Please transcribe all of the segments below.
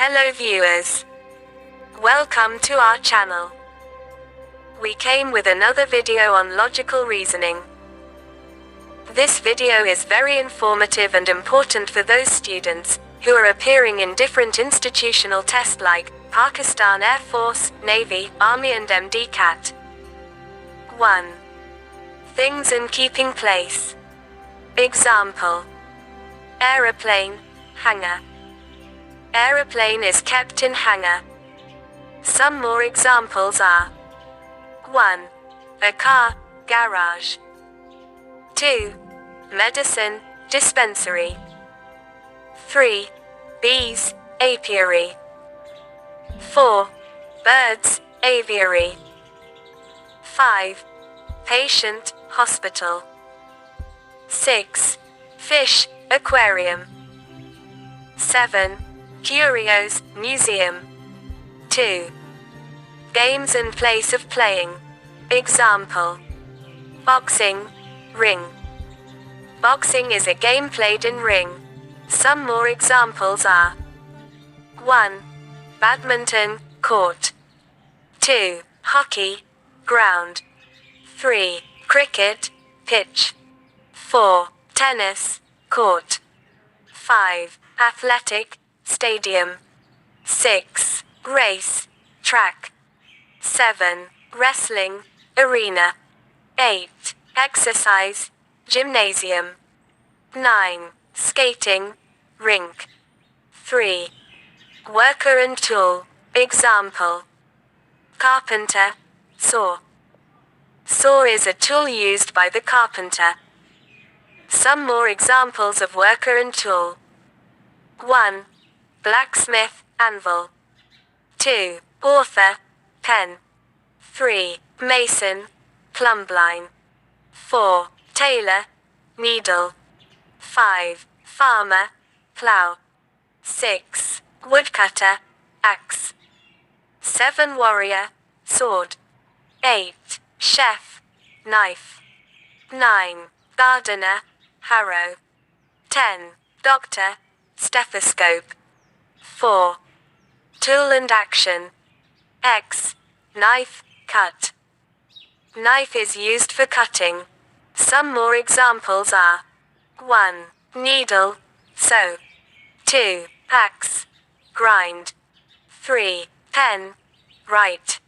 Hello viewers. Welcome to our channel. We came with another video on logical reasoning. This video is very informative and important for those students who are appearing in different institutional tests like Pakistan Air Force, Navy, Army and MDCAT. 1. Things in keeping place. Example. Aeroplane, hangar. Aeroplane is kept in hangar. Some more examples are 1. A car, garage. 2. Medicine, dispensary. 3. Bees, apiary. 4. Birds, aviary. 5. Patient, hospital. 6. Fish, aquarium. 7. Curios, museum. 2. Games and place of playing. Example. Boxing, ring. Boxing is a game played in ring. Some more examples are 1. Badminton, court. 2. Hockey, ground. 3. Cricket, pitch. 4. Tennis, court. 5. Athletic, stadium. 6. Race, track. 7. Wrestling, arena. 8. Exercise, gymnasium. 9. Skating, rink. 3. Worker and tool. Example. Carpenter, saw. Saw is a tool used by the carpenter. Some more examples of worker and tool. 1. Blacksmith, anvil. 2. Author, pen. 3. Mason, plumb line. 4. Tailor, needle. 5. Farmer, plow. 6. Woodcutter, axe. 7. Warrior, sword. 8. Chef, knife. 9. Gardener, harrow. 10. Doctor, stethoscope. 4. Tool and action. X. Knife, cut. Knife is used for cutting. Some more examples are 1. Needle, sew. 2. Axe, grind. 3. Pen, write.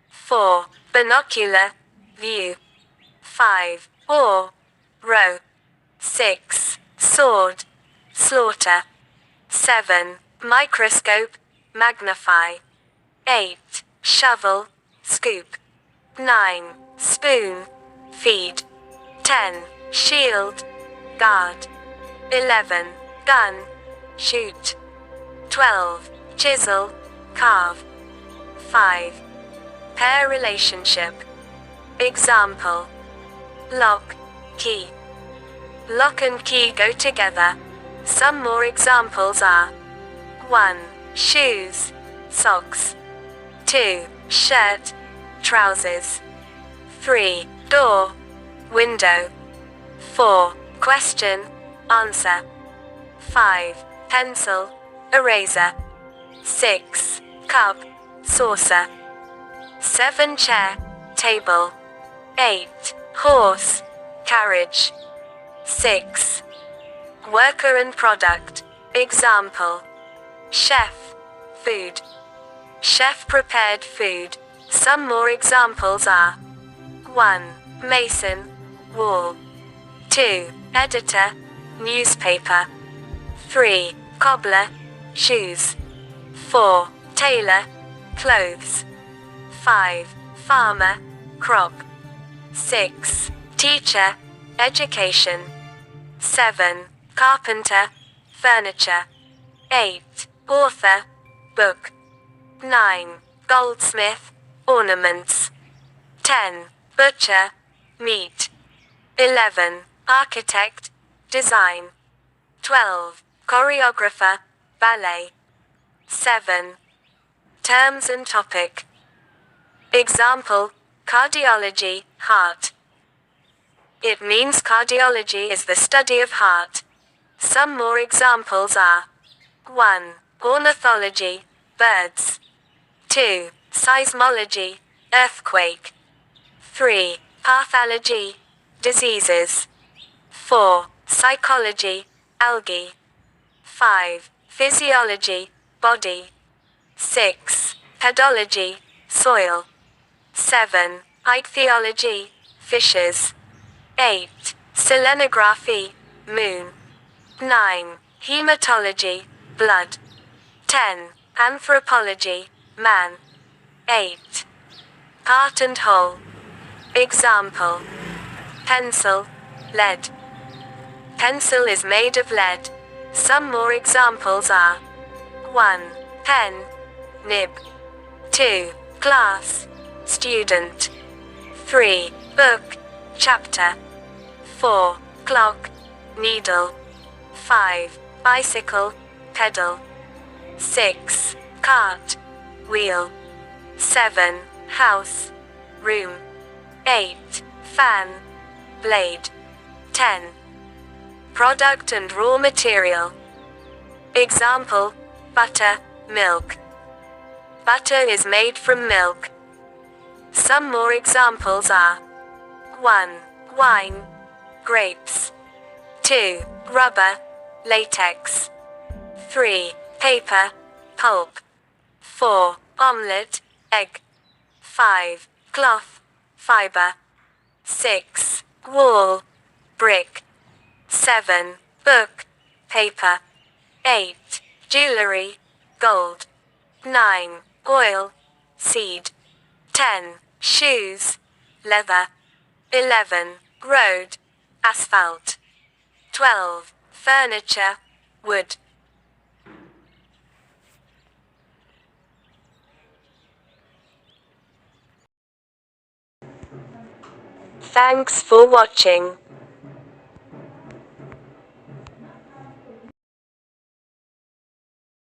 4. Binocular, view. 5. Oar, row. 6. Sword, slaughter. 7. Microscope, magnify. 8. Shovel, scoop. 9. Spoon, feed. 10. Shield, guard. 11. Gun, shoot. 12. Chisel, carve. 5. Pair relationship. Example. Lock, key. Lock and key go together. Some more examples are 1. Shoes, socks. 2. Shirt, trousers. 3. Door, window. 4. Question, answer. 5. Pencil, eraser. 6. Cup, saucer. 7. Chair, table. 8. Horse, carriage. 6. Worker and product. Example. Chef, food. Chef prepared food. Some more examples are 1. Mason, wall. 2. Editor, newspaper. 3. Cobbler, shoes. 4. Tailor, clothes. 5. Farmer, crop. 6. Teacher, education. 7. Carpenter, furniture. 8. Author, book. 9. Goldsmith, ornaments. 10. Butcher, meat. 11. Architect, design. 12. Choreographer, ballet. 7. Terms and topic. Example. Cardiology, heart. It means cardiology is the study of heart. Some more examples are 1. Ornithology, birds. 2. Seismology, earthquake. 3. Pathology, diseases. 4. Psychology, algae. 5. Physiology, body. 6. Pedology, soil. 7. Ichthyology, fishes. 8. Selenography, moon. 9. Hematology, blood. 10. Anthropology, man. 8. Part and whole. Example. Pencil, lead. Pencil is made of lead. Some more examples are 1. Pen, nib. 2. Class, student. 3. Book, chapter. 4. Clock, needle. 5. Bicycle, pedal. 6. Cart, wheel. 7. House, room. 8. Fan, blade. 10. Product and raw material. Example, butter, milk. Butter is made from milk. Some more examples are 1. Wine, grapes. 2. Rubber, latex. 3. Paper, pulp. 4. Omelette, egg. 5. Cloth, fiber. 6. Wall, brick. 7. Book, paper. 8. Jewelry, gold. 9. Oil, seed. 10. Shoes, leather. 11. Road, asphalt. 12. Furniture, wood. Thanks for watching.